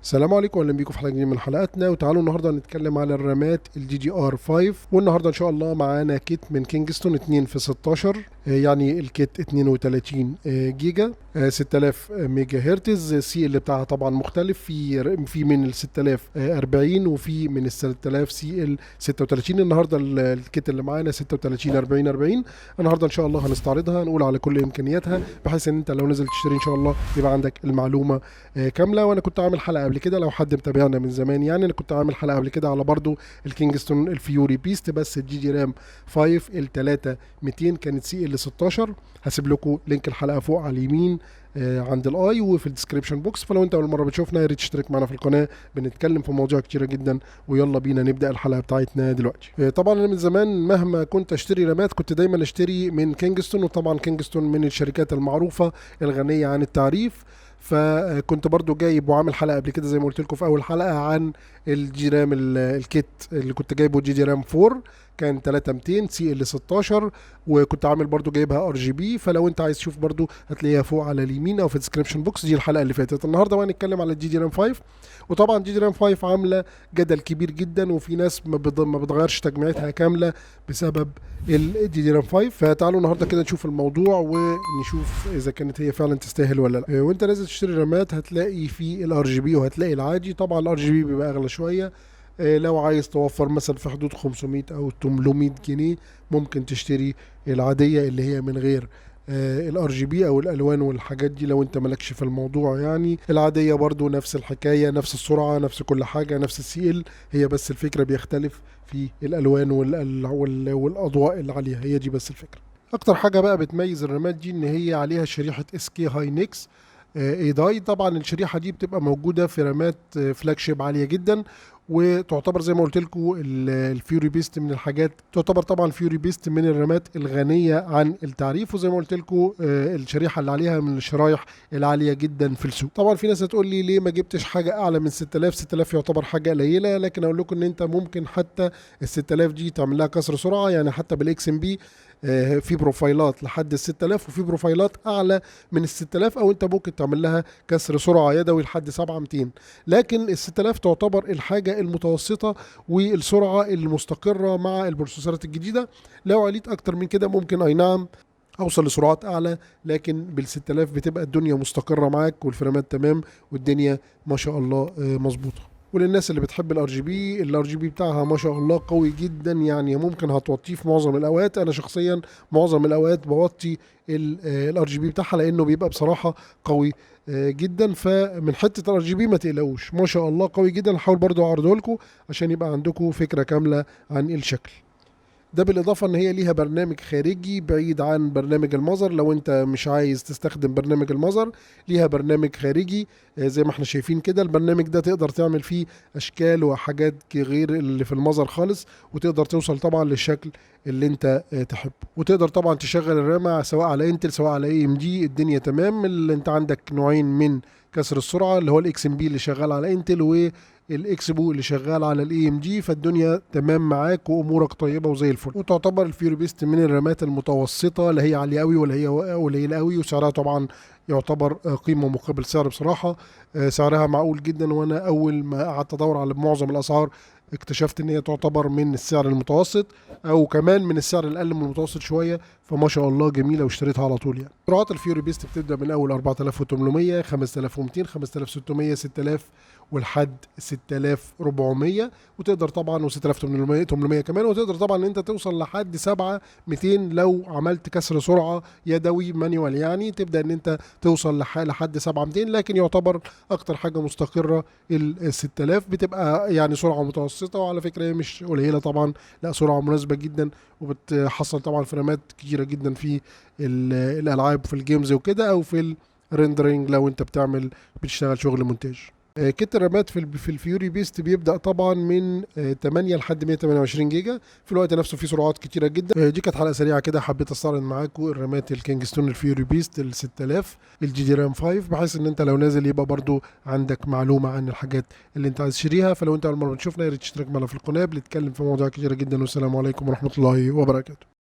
السلام عليكم، اهلا بيكم في حلقه جديده من حلقاتنا. وتعالوا النهارده نتكلم على الرامات الدي دي ار 5. والنهارده ان شاء الله معانا كيت من كينجستون 2 في 16، يعني الكيت 32 جيجا، 6000 ميجا هرتز. السي ال بتاعها طبعا مختلف، في من ال 6040 وفي من ال 3000 سي ال 36. النهارده الكيت اللي معانا 36 40 40. النهارده ان شاء الله هنستعرضها، نقول على كل امكانياتها، بحيث ان انت لو نزل تشتري ان شاء الله يبقى عندك المعلومه كامله. وانا كنت عامل حلقه قبل كده، لو حد متابعنا من زمان يعني، انا كنت عامل حلقه قبل كده على برضو الكينجستون الفيوري بيست، بس الجي دي رام 5 ال 3200 كانت سي ال 16. هسيب لكم لينك الحلقه فوق على اليمين عند الاي وفي الديسكريبشن بوكس. فلو انت اول مره بتشوفنا يا ريت تشترك معنا في القناه، بنتكلم في مواضيع كتيره جدا. ويلا بينا نبدا الحلقه بتاعتنا دلوقتي. طبعا انا من زمان مهما كنت اشتري رامات كنت دايما اشتري من كينجستون، وطبعا كينجستون من الشركات المعروفه الغنيه عن التعريف. فكنت برضو جايب وعامل حلقه قبل كده زي ما قلت لكم في اول حلقه عن الجي رام الكيت اللي كنت جايبه جي دي رام 4، كان 3200 سي ال 16، وكنت عامل برضو جايبها ار جي بي. فلو انت عايز تشوف برضو هتلاقيها فوق على اليمين او في الديسكربشن بوكس. دي الحلقه اللي فاتت. النهارده بقى نتكلم على الجي دي رام 5. وطبعا جي دي رام 5 عامله جدل كبير جدا، وفي ناس ما بتغيرش تجميعتها كامله بسبب الجي دي رام 5. فتعالوا النهارده كده نشوف الموضوع ونشوف اذا كانت هي فعلا تستاهل ولا لا. وانت نازل تشتري رامات هتلاقي في الار جي بي وهتلاقي العادي. طبعا الار جي بي بيبقى اغلى شويه. لو عايز توفر مثلا في حدود 500 او 800 جنيه ممكن تشتري العاديه اللي هي من غير الار جي بي او الالوان والحاجات دي. لو انت مالكش في الموضوع يعني، العاديه برضو نفس الحكايه، نفس السرعه، نفس كل حاجه، نفس السي ال. هي بس الفكره بيختلف في الالوان والاضواء اللي عليها، هي دي بس الفكره. اكتر حاجه بقى بتميز الرامات دي ان هي عليها شريحه اس كي هاي نيكس اي داي. طبعا الشريحه دي بتبقى موجوده في رامات فلاج شيب عاليه جدا، وتعتبر زي ما قلت لكم الفيوري بيست من الحاجات، تعتبر طبعا الفيوري بيست من الرامات الغنيه عن التعريف. وزي ما قلت لكم الشريحه اللي عليها من الشرايح العاليه جدا في السوق. طبعا في ناس هتقول لي ليه ما جبتش حاجه اعلى من 6000؟ 6000 يعتبر حاجه قليله، لكن اقول لكم ان انت ممكن حتى ال 6000 دي تعمل لها كسر سرعه، يعني حتى بالاكس ام بي في بروفايلات لحد ال 6000 وفي بروفايلات اعلى من ال 6000، او انت ممكن تعمل لها كسر سرعه يدوي لحد 7200. لكن ال 6000 تعتبر الحاجه المتوسطه والسرعه المستقره مع البروسيسورات الجديده. لو عليت اكتر من كده ممكن اي نعم اوصل لسرعات اعلى، لكن بال 6000 بتبقى الدنيا مستقره معاك والفريمات تمام والدنيا ما شاء الله مظبوطه. وللناس اللي بتحب الار جي بي، الار جي بي بتاعها ما شاء الله قوي جدا، يعني ممكن هتوطيه في معظم الاوقات. انا شخصيا معظم الاوقات بوطي الار جي بي بتاعها لانه بيبقى بصراحه قوي جدا. فمن حته الار جي بي ما تقلقوش، ما شاء الله قوي جدا. هحاول برضو اعرضه لكم عشان يبقى عندكم فكره كامله عن الشكل ده. بالاضافه ان هي ليها برنامج خارجي بعيد عن برنامج المظر. لو انت مش عايز تستخدم برنامج المظر، ليها برنامج خارجي زي ما احنا شايفين كده. البرنامج ده تقدر تعمل فيه اشكال وحاجات غير اللي في المظر خالص، وتقدر توصل طبعا للشكل اللي انت تحبه. وتقدر طبعا تشغل الرامة سواء على انتل سواء على اي ام دي، الدنيا تمام. اللي انت عندك نوعين من كسر السرعه، اللي هو الاكس ام بي اللي شغال على انتل، والاكسبو اللي شغال على الاي ام جي. فالدنيا تمام معاك وامورك طيبه وزي الفل. وتعتبر الفيوري بيست من الرامات المتوسطه، لا هي عاليه قوي ولا هي قليله قوي. وسعرها طبعا يعتبر قيمه مقابل سعر بصراحه. سعرها معقول جدا. وانا اول ما قعدت ادور على معظم الاسعار اكتشفت ان هي تعتبر من السعر المتوسط، او كمان من السعر الاقل من المتوسط شويه. فما شاء الله جميله واشتريتها على طول يعني. سرعات الفيوري بيست بتبدا من اول 4800 5200 5600 6000 ولحد 6400. وتقدر طبعا و6800 كمان. وتقدر طبعا ان انت توصل لحد 7200 لو عملت كسر سرعه يدوي مانيوال، يعني تبدا ان انت توصل لحد 7200. لكن يعتبر اكتر حاجه مستقره ال 6000 بتبقى يعني سرعه متوسطه. وعلى فكره هي مش قليله طبعا، لا سرعه مناسبه جدا، وبتحصل طبعا فريمات كتيره جدا في الالعاب في الجيمز وكده، او في الريندرينج لو انت بتشتغل شغل مونتاج. كيت الرامات في الفيوري بيست بيبدا طبعا من 8 لحد 128 جيجا. في الوقت نفسه في سرعات كتيره جدا. دي كانت حلقه سريعه كده، حبيت استعرض معاكم الرامات الكينجستون الفيوري بيست ال 6000 الجي دي رام 5، بحيث ان انت لو نازل يبقى برضو عندك معلومه عن الحاجات اللي انت عايز تشتريها. فلو انت اول مره بتشوفنا يا ريت تشترك معنا في القناه، بنتكلم في مواضيع كتيره جدا. والسلام عليكم ورحمه الله وبركاته.